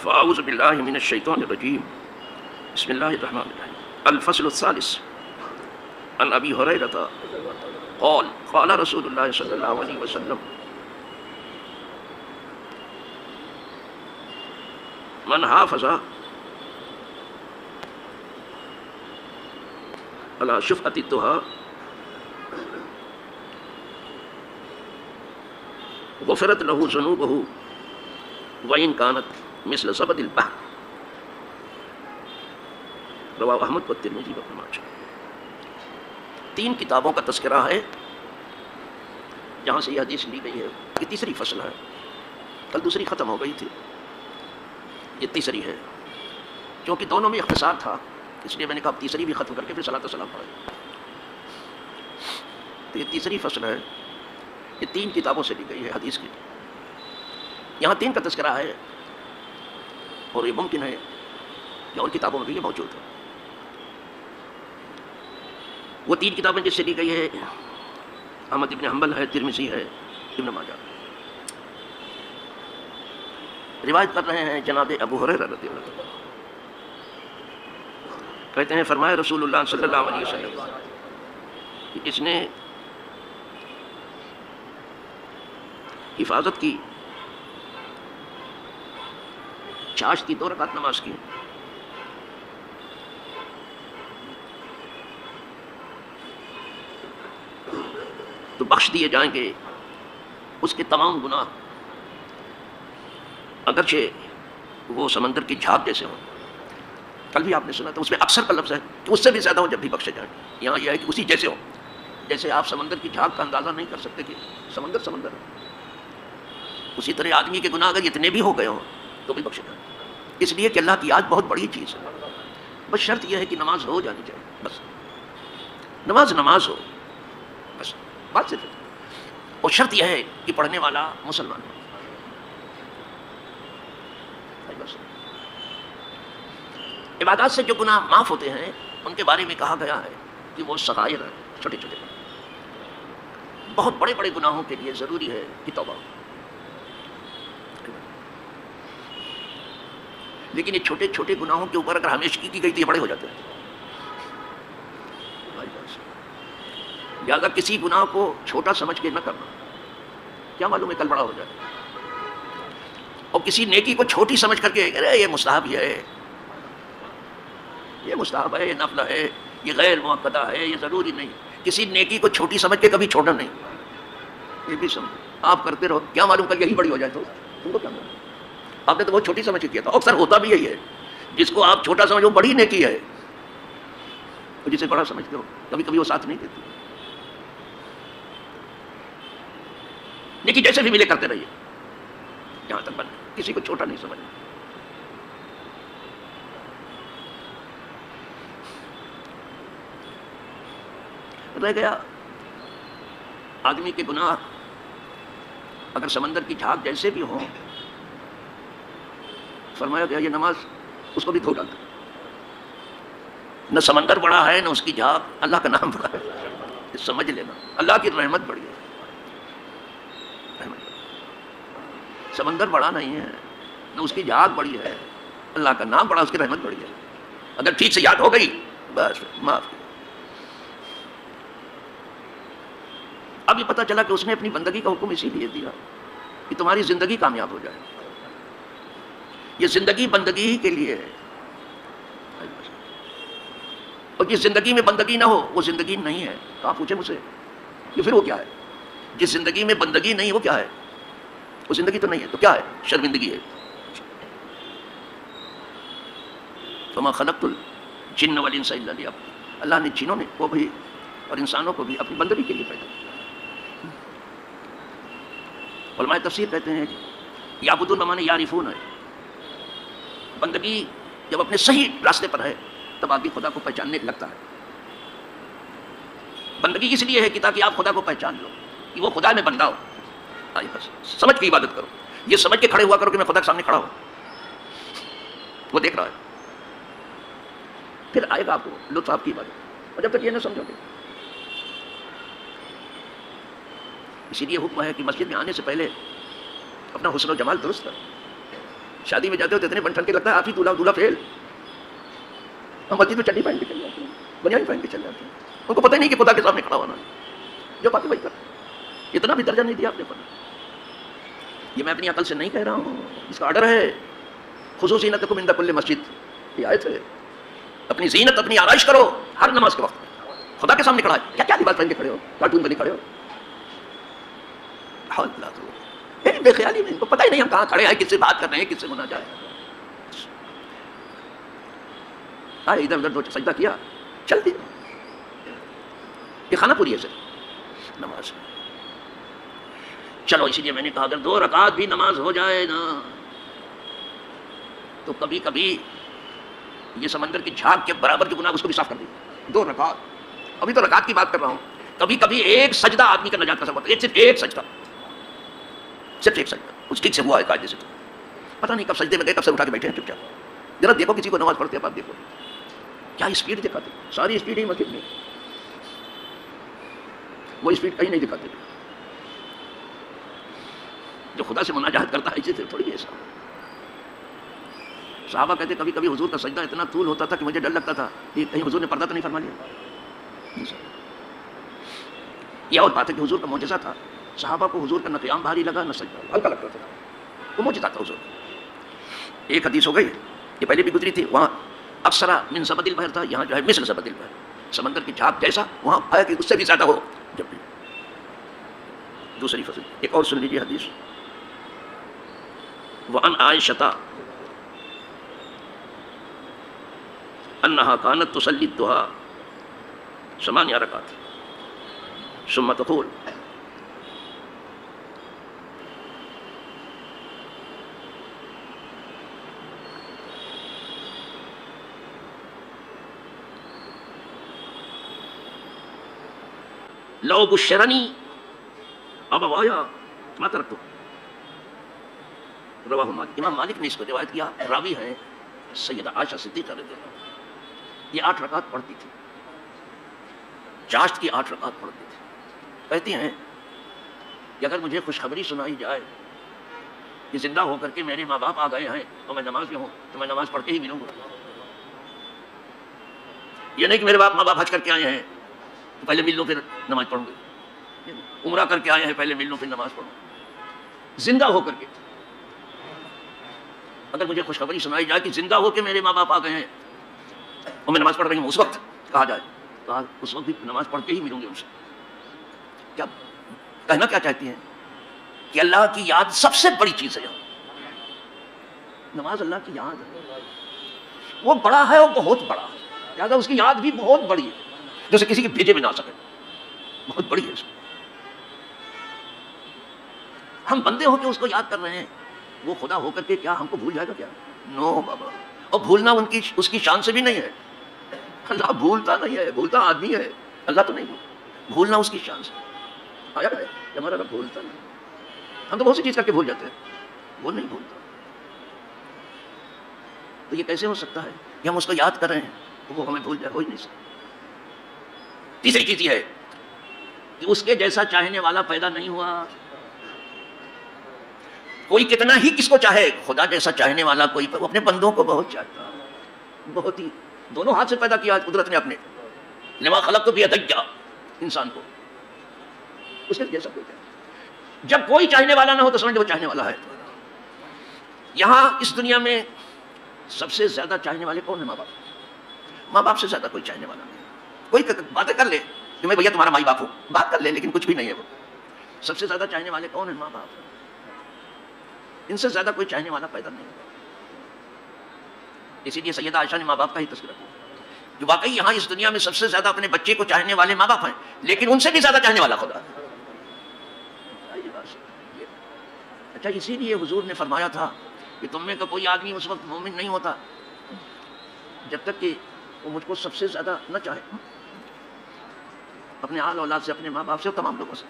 فاعوذ باللہ من الشیطان الرجیم بسم اللہ الرحمن الرحیم الفصل الثالث عن ابی ہریرہ قال قال رسول اللہ صلی اللہ علیہ وسلم من حافظ على شفعة الدهى غفرت له ذنوبه وإن كانت مثل زبد البحر رواه احمد والترمذی وابن ماجہ۔ 3 کتابوں کا تذکرہ ہے جہاں سے یہ حدیث لی گئی ہے۔ یہ تیسری فصل ہے، کل دوسری ختم ہو گئی تھی، یہ تیسری ہے۔ کیونکہ دونوں میں اختصار تھا اس لیے میں نے کہا تیسری بھی ختم کر کے پھر صلاۃ و سلام پڑھیں۔ تو یہ تیسری فصل ہے، یہ 3 کتابوں سے لی گئی ہے حدیث کی۔ یہاں 3 کا تذکرہ ہے اور یہ ممکن ہے کہ اور کتابوں میں بھی یہ موجود ہے۔ وہ 3 کتابیں جس سے لی گئی ہے احمد ابن حنبل ہے، ترمذی ہے، ابن ماجہ۔ روایت کر رہے ہیں جناب ابو ہریرہ رضی اللہ عنہ، کہتے ہیں فرمایا رسول اللہ صلی اللہ علیہ وسلم کہ اس نے حفاظت کی، چاشت کی 2 رکعت نماز کی، تو بخش دیے جائیں گے اس کے تمام گناہ، اگرچہ وہ سمندر کی جھاگ جیسے ہوں۔ کل بھی آپ نے سنا تھا، اس میں اکثر کا لفظ ہے کہ اس سے بھی زیادہ ہوں جب بھی بخشے جائیں۔ یہاں یہ ہے کہ اسی جیسے ہوں، جیسے آپ سمندر کی جھاگ کا اندازہ نہیں کر سکتے کہ سمندر سمندر ہے، اسی طرح آدمی کے گناہ اگر اتنے بھی ہو گئے ہوں تو بھی بخشے جائیں، اس لیے کہ اللہ کی یاد بہت بڑی چیز ہے۔ بس شرط یہ ہے کہ نماز ہو جانی چاہیے، بس نماز ہو، بس بات صرف ہے۔ اور شرط یہ ہے کہ پڑھنے والا مسلمان ہو۔ بس عبادات سے جو گناہ معاف ہوتے ہیں ان کے بارے میں کہا گیا ہے کہ وہ صغائر ہیں، چھوٹے چھوٹے۔ بہت بڑے بڑے گناہوں کے لیے ضروری ہے کہ توبہ ہو، لیکن یہ چھوٹے چھوٹے گناہوں کے اوپر اگر ہمیشگی کی گئی تو یہ بڑے ہو جاتے ہیں۔ لہٰذا کسی گناہ کو چھوٹا سمجھ کے نہ کرنا، کیا معلوم ہے کل بڑا ہو جائے۔ اور کسی نیکی کو چھوٹی سمجھ کر کے ارے یہ مستحب ہے، یہ مستحب ہے، یہ نفل ہے، یہ غیر مؤکدہ ہے، یہ ضروری نہیں۔ کسی نیکی کو چھوٹی سمجھ کے کبھی چھوڑنا نہیں، یہ بھی سمجھ آپ کرتے رہو، کیا معلوم کل یہی بڑی ہو جائے تو تم کو کیا معلوم، آپ نے تو بہت چھوٹی سمجھ کے کیا تھا۔ اکثر ہوتا بھی یہی ہے، جس کو آپ چھوٹا سمجھو بڑی نیکی ہے، جسے بڑا سمجھتے ہو کبھی کبھی وہ ساتھ نہیں دیتی۔ نیکی جیسے بھی ملے کرتے رہیے جہاں تک بنے، کسی کو چھوٹا نہیں سمجھنا۔ رہ گیا آدمی کے گناہ اگر سمندر کی جھاگ جیسے بھی ہوں، فرمایا گیا یہ نماز اس کو بھی دھو ڈالتا۔ نہ سمندر بڑا ہے نہ اس کی جھاگ، اللہ کا نام بڑا ہے، یہ سمجھ لینا۔ اللہ کی رحمت بڑی ہے، سمندر بڑا نہیں ہے نہ اس کی جھاگ بڑی ہے، اللہ کا نام بڑا، اس کی رحمت بڑی ہے۔ اگر ٹھیک سے یاد ہو گئی بس معاف۔ اب یہ پتہ چلا کہ اس نے اپنی بندگی کا حکم اسی لیے دیا کہ تمہاری زندگی کامیاب ہو جائے۔ یہ زندگی بندگی ہی کے لیے ہے، اور جس زندگی میں بندگی نہ ہو وہ زندگی نہیں ہے۔ تو آپ پوچھیں مجھ سے کہ پھر وہ کیا ہے؟ جس زندگی میں بندگی نہیں وہ کیا ہے؟ وہ زندگی تو نہیں ہے، تو کیا ہے؟ شرمندگی ہے۔ فما خلقت الجن والانس الا لیعبدون، اللہ نے جنوں نے کو بھی اور انسانوں کو بھی اپنی بندگی کے لیے پیدا کیا۔ علماء تفسیر کہتے ہیں یعبدون بمعنی یعرفون ہے، بندگی جب اپنے صحیح راستے پر ہے تب آدمی خدا کو پہچاننے لگتا ہے۔ بندگی اس لیے ہے کہ تاکہ آپ خدا کو پہچان لو کہ وہ خدا میں بندہ ہو۔ آئیے بس سمجھ کے عبادت کرو، یہ سمجھ کے کھڑے ہوا کرو کہ میں خدا کے سامنے کھڑا ہوں، وہ دیکھ رہا ہے، پھر آئے گا آپ کو لطف آپ کی عبادت۔ اور جب تک یہ نہ سمجھو گے، اسی لیے حکم ہے کہ مسجد میں آنے سے پہلے اپنا حسن و جمال درست کرو، شادی میں جاتے ہو تو اتنے بن ٹھن کے لگتا ہے آپ ہی دولہا دولہا فیل. ہم مسجد میں چڈی پہن کے چل جاتے ہیں, بنیان پہن کے چل جاتے ہیں, ان کو پتہ ہی نہیں کہ خدا کے سامنے کھڑا ہونا ہے. جو بات وہی کر, اتنا بھی درجہ نہیں دیا آپ نے پڑھا. یہ میں اپنی عقل سے نہیں کہہ رہا ہوں, اس کا آرڈر ہے. خصوصی زینتکم عند کل مسجد, یہ آیت ہے. اپنی زینت اپنی آرائش کرو ہر نماز کے وقت. خدا کے سامنے کھڑا ہے, کیا کیا لباس پہن کے کھڑے ہو, کارٹون بنے کھڑے ہو. بے خیالی میں ان کو پتہ ہی نہیں ہم کہاں کھڑے ہیں, کس سے بات کر رہے ہیں, کس سے گنا جائے. آئے ادھر ادھر دو سجدہ کیا, چل دی. یہ کھانا پوری ہے سر نماز. چلو اسی لیے میں نے کہا اگر 2 رکعت بھی نماز ہو جائے نا تو کبھی کبھی یہ سمندر کی جھاگ کے برابر جو گناہ اس کو بھی صاف کر دیں. 2 رکعت, ابھی تو رکعت کی بات کر رہا ہوں. کبھی کبھی ایک سجدہ آدمی کا نجات کا سبب ہے, صرف ایک سجدہ, صرف ایک سجدہ اس ٹھیک سے ہوا ہے قاعدے سے. پتہ نہیں کب سجدے میں گئے, کب سے اٹھا کے بیٹھے ہیں چپ چاپ. ذرا دیکھو کسی کو نماز پڑھتے ہیں آپ دیکھو کیا اسپیڈ دکھاتے, ساری اسپیڈ ہی مسجد میں, وہ اسپیڈ کہیں نہیں دکھاتے. جو خدا سے مناجات کرتا ہے اسے صرف تھوڑی ایسا. صحابہ کہتے کبھی کبھی حضور کا سجدہ اتنا طول ہوتا تھا کہ مجھے ڈر لگتا تھا کہ کہیں حضور نے پردہ تو نہیں فرما لیا. یہ اور بات ہے کہ حضور کا معجزہ تھا. صحابہ کو حضور کا نہ قیام بھاری لگا نہ سجدہ ہلکا لگتا تھا, وہ معجزہ تھا حضور. ایک حدیث ہو گئی, یہ پہلے بھی گزری تھی. وہاں اکثرا من زبد البحر تھا, یہاں جو ہے مثل زبد البحر, سمندر کی جھاگ جیسا. وہاں ہے کہ اس سے بھی زیادہ ہو جب بھی. دوسری فضل ایک اور سن لیجیے حدیث. وعن عائشة انها كانت تصلي الضحى 8 ركعات ثم تقول لو بشرني ابوايا ما تركته. رواہ مالک, امام مالک نے اس کو روایت کیا. راوی ہیں سیدہ عائشہ صدیقہ رضی اللہ عنہا. یہ 8 رکعت پڑھتی تھی, چاشت کی 8 رکعت پڑھتی تھی. کہتی ہیں کہ اگر مجھے خوشخبری سنائی جائے کہ زندہ ہو کر کے میرے ماں باپ آ گئے ہیں تو میں نماز میں ہوں تو میں نماز پڑھ کے ہی ملوں گا. یہ نہیں کہ میرے ماں باپ حج کر کے آئے ہیں تو پہلے مل لوں پھر نماز پڑھوں گی, عمرہ کر کے آئے ہیں پہلے مل لوں پھر نماز پڑھوں. زندہ ہو کر کے اگر مجھے خوشخبری سنائی جائے کہ زندہ ہو کے میرے ماں باپ آ گئے ہیں اور میں نماز پڑھ رہی ہوں, اس وقت کہا جائے تو اس وقت بھی نماز پڑھ کے ہی ملوں گی ان سے. کیا کہنا کیا چاہتی ہیں کہ اللہ کی یاد سب سے بڑی چیز ہے. نماز اللہ کی یاد ہے, وہ بڑا ہے, وہ بہت بڑا ہے, لہٰذا اس کی یاد بھی بہت بڑی ہے, جسے کسی کے بھیجے میں نہ آ سکے, بہت بڑی ہے. ہم بندے ہو کے اس کو یاد کر رہے ہیں, وہ خدا ہو کر کے کیا ہم کو بھول جائے گا کیا؟ نو بابا. اور بھولنا اس کی شان سے بھی نہیں ہے. اللہ بھولتا نہیں ہے, بھولتا آدمی ہے, اللہ تو نہیں بھولنا اس کی شان سے. آیا ہے کہ ہمارا رب بھولتا نہیں. ہم تو بہت سی چیز کر کے بھول جاتے ہیں, وہ نہیں بھولتا. تو یہ کیسے ہو سکتا ہے کہ ہم اس کو یاد کر رہے ہیں تو وہ ہمیں بھول جائے؟ ہو ہی نہیں سکتا. تیسری چیز یہ ہے کہ اس کے جیسا چاہنے والا پیدا نہیں ہوا. کوئی کتنا ہی کس کو چاہے, خدا جیسا چاہنے والا کوئی, وہ اپنے بندوں کو بہت چاہتا, بہت ہی. دونوں ہاتھ سے پیدا کیا قدرت نے اپنے, لما خلقت بیدی, انسان کو اس کے جیسا کوئی چاہے. جب کوئی چاہنے والا نہ ہو تو سمجھ وہ چاہنے والا ہے. یہاں اس دنیا میں سب سے زیادہ چاہنے والے کون ہیں؟ ماں باپ. ماں باپ سے زیادہ کوئی چاہنے والا نہیں. کوئی باتیں کر لے کہ میں بھیا تمہارا مائی باپ ہوں, بات کر لے, لیکن کچھ بھی نہیں ہے. وہ سب سے زیادہ چاہنے والے کون ہیں؟ ماں باپ. ان سے زیادہ کوئی چاہنے والا پیدا نہیں. اسی لیے سیدہ عائشہ نے ماں باپ کا ہی تذکرہ کیا کہ واقعی یہاں اس دنیا میں سب سے زیادہ اپنے بچے کو چاہنے والے ماں باپ ہیں, لیکن ان سے بھی زیادہ چاہنے والا خدا. اچھا, اسی لیے حضور نے فرمایا تھا کہ تم میں کا کوئی آدمی اس وقت مومن نہیں ہوتا جب تک کہ وہ مجھ کو سب سے زیادہ نہ چاہے, اپنے آل اولاد سے, اپنے ماں باپ سے, اور تمام لوگوں سے.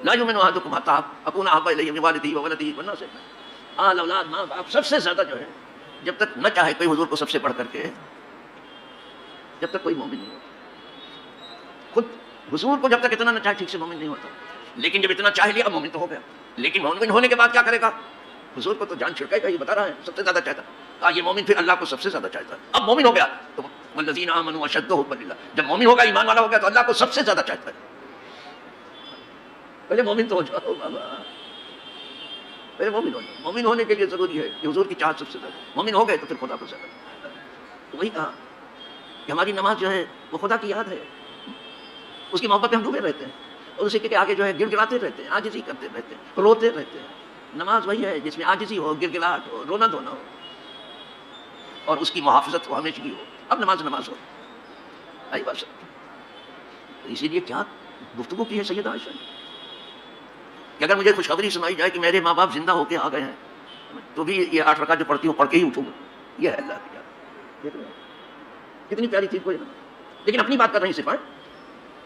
لا یؤمن احدکم حتی اکون احب الیہ من والدہ وولدہ والناس اجمعین. آل اولاد, ماں باپ, سب سے زیادہ جو ہے جب تک نہ چاہے کوئی حضور کو سب سے بڑھ کر کے, جب تک کوئی مومن نہیں ہوتا. خود حضور کو جب تک اتنا نہ چاہے ٹھیک سے مومن نہیں ہوتا, لیکن جب اتنا چاہ لیا مومن تو ہو گیا. لیکن مومن ہونے کے بعد کیا کرے گا؟ حضور کو تو جان چھڑکے گا، یہ بتا رہا ہے سب سے زیادہ چاہتا ہے. یہ مومن پھر اللہ کو سب سے زیادہ چاہتا ہے. اب مومن ہو گیا تو والذین آمنوا اشد حبا للہ، جب مومن ہوگا ایمان والا ہو گیا تو اللہ کو سب سے زیادہ چاہتا ہے. پہلے مومن تو ہو جاؤ بابا، پہلے مومن ہو جاؤ. مومن ہونے کے لیے ضروری ہے کہ حضور کی چاہت سب سے زیادہ. مومن ہو گئے تو پھر خدا کو زیادہ. تو وہی کہا کہ ہماری نماز جو ہے وہ خدا کی یاد ہے، اس کی محبت میں ہم ڈوبے رہتے ہیں اور اسی کے آگے جو ہے گر گراتے رہتے ہیں، عاجزی کرتے رہتے ہیں، روتے رہتے ہیں. نماز وہی ہے جس میں عاجزی ہو، گر گراہٹ ہو، رونا دھونا ہو اور اس کی محافظت ہو، ہمیشگی ہو. اب نماز نماز ہو. آئی بات. اسی لیے کیا گفتگو کی ہے سیدہ عائشہ نے کہ اگر مجھے خوشخبری سنائی جائے کہ میرے ماں باپ زندہ ہو کے آ گئے ہیں تو بھی یہ 8 رکعت جو پڑھتی ہوں پڑھ کے ہی اٹھوں گا. یہ ہے اللہ کی یاد. کتنی پیاری چیز کوئی. لیکن اپنی بات کر رہی صرف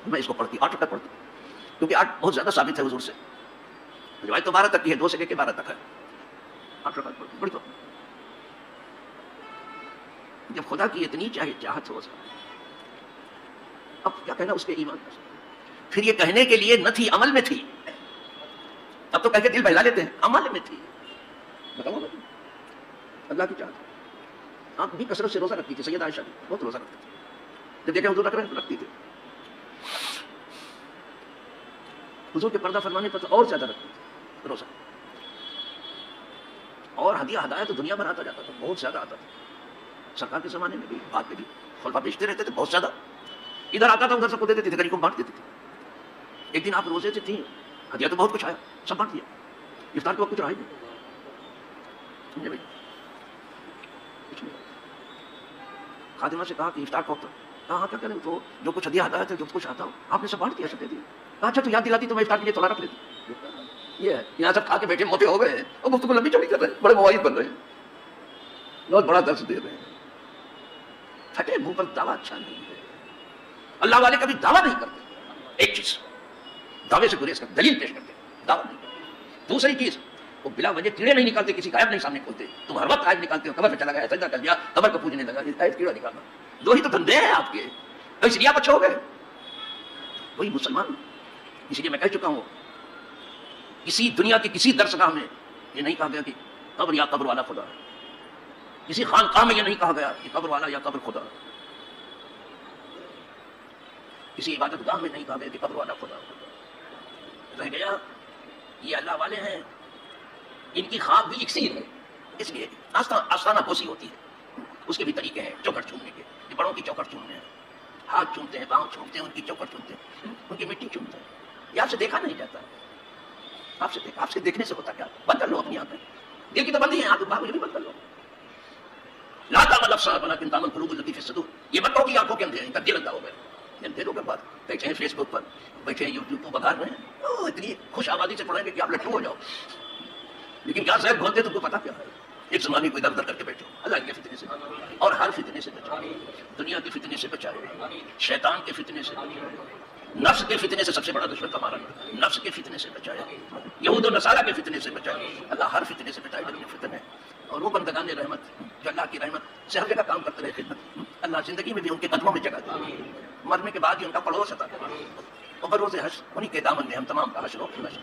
میں اس کو پڑھتی 8 رکعت پڑھتی کیونکہ 8 بہت زیادہ ثابت ہے حضور سے. روایت تو 12 تک کی ہے، 2 سے لے کے 12 تک ہے. 8 رکعت پڑھتی بڑی تو. جب خدا کی اتنی چاہت ہو اب کیا کہنا اس کے ایمان کا. پھر یہ کہنے کے لیے نہ تھی، عمل میں تھی. اب تو کہہ کے دل بہلا لیتے ہیں، عمل میں تھی. بتاؤ اللہ کی چاہت. آپ بھی کثرت سے روزہ رکھتی تھی سیدہ عائشہ بھی بہت روزہ رکھتی تھی. جب دیکھیں حضور رکھ رہے ہیں تو رکھتی تھی. حضور کے پردہ فرمانے پر تو اور زیادہ رکھتی تھی روزہ. اور ہدیہ ہدایہ تو دنیا بھر آتا جاتا تھا، بہت زیادہ آتا تھا. سرکار کے زمانے میں بھی بعد میں بھی خلفاء بیچتے رہتے تھے بہت زیادہ. ادھر آتا تھا ادھر سب کو دے دیتے تھے، غریب کو بانٹ دیتے تھے. ایک دن آپ روزے سے تھیں، ہدیہ تو بہت کچھ آیا، سب بانٹ دیا. افطار کے وقت کچھ رہا ہی نہیں. سمجھے بھائی؟ کچھ نہیں. خادمہ سے کہا کہ افطار کا وقت. کہا کیا کریں تو جو کچھ ہدیہ ہدایہ تھے جو کچھ آتا ہو آپ نے سب بانٹ دیا، سب دے دیا. کہا اچھا تو یاد دلاتی تو میں افطار کے لیے تھوڑا رکھ لیتی. یہ ہے یہاں سب کھا کے بیٹھے موٹے ہو گئے اور گفتگو لمبی چوڑی کر رہے ہیں، بڑے مواعظ بن رہے ہیں، بہت بڑا درس دے رہے ہیں. پھٹے منہ پر دعویٰ اچھا نہیں ہے. اللہ والے کبھی دعویٰ نہیں کرتے. ایک چیز دعوے سے گریز کرتے، دلیل پیش کرتے، دعویٰ نہیں کرتے. دوسری چیز وہ بلا وجہ کیڑے نہیں نکالتے، کسی غائب نہیں سامنے کھولتے. تم ہر وقت غائب نکالتے ہو، قبر پہ چلا گیا سجدہ کر دیا، قبر کو پوجنے لگا، کیڑا نکالنا. 2 ہی تو دھندے ہیں آپ کے، تو اس لیے آپ اچھے ہو گئے. وہی مسلمان. اسی لیے میں کہہ چکا ہوں کسی دنیا کی کسی درسگاہ میں یہ نہیں کہا گیا کہ قبر یا قبر والا خدا ہے. کسی خانقاہ میں یہ نہیں کہا گیا کہ قبر والا یا قبر خدا ہے. کسی عبادت گاہ میں نہیں کہا گیا کہ قبر والا خدا رہ گیا. یہ اللہ والے ہیں، ان کی خاک بھی اکسیر ہے. اس لیے آستانہ بوسی ہوتی ہے، اس کے بھی طریقے ہیں چوکھٹ چومنے کے. یہ بڑوں کی چوکھٹ چومنے ہیں، ہاتھ چومتے ہیں، پاؤں چومتے ہیں، ان کی چوکھٹ چومتے ہیں، ان کی مٹی چومتے ہیں. یہ آپ سے دیکھا نہیں جاتا. آپ سے دیکھنے سے ہوتا کیا؟ بند کر لو اپنی آنکھیں. دل کی تو بندی ہے، آنکھ بھی بند کر لو. لا تعمل الابصار ولکن تعمل القلوب التي في الصدور. یہ مت کہو کہ آنکھوں کے اندھے ہیں، ان کا دل اندھا ہو گیا. اندھے لوگ بات بیٹھے ہیں فیس بک پر، بیٹھے ہیں یوٹیوب کو بگار رہے ہیں، اتنی خوش آبادی سے پڑھیں گے کہ آپ لٹو ہو جاؤ. لیکن کیا صاحب بولتے تم کو پتا کیا ہے؟ ایک زمانے کو ادھر ادھر کر کے بیٹھو. اللہ کے فتنے سے اور ہر فتنے سے بچائے، دنیا کے فتنے سے بچائے، شیطان کے فتنے سے بچائے، نفس کے فتنے سے. سب سے بڑا دشمن ہمارا نفس کے فتنے سے بچائے، یہود و نصارہ کے فتنے سے بچائے. اللہ ہر فتنے سے بچائے. لیکن فتنے اور وہ بندگان رحمت جو اللہ کی رحمت سے ہر جگہ کام کرتے رہے خدمت. اللہ زندگی میں بھی ان کے قدموں میں جگہ دے، مرنے کے بعد ہی ان کا پڑوس عطا کرے. اور بروز حشر انہی کے دامن میں ہم تمام کا حشر و نشر.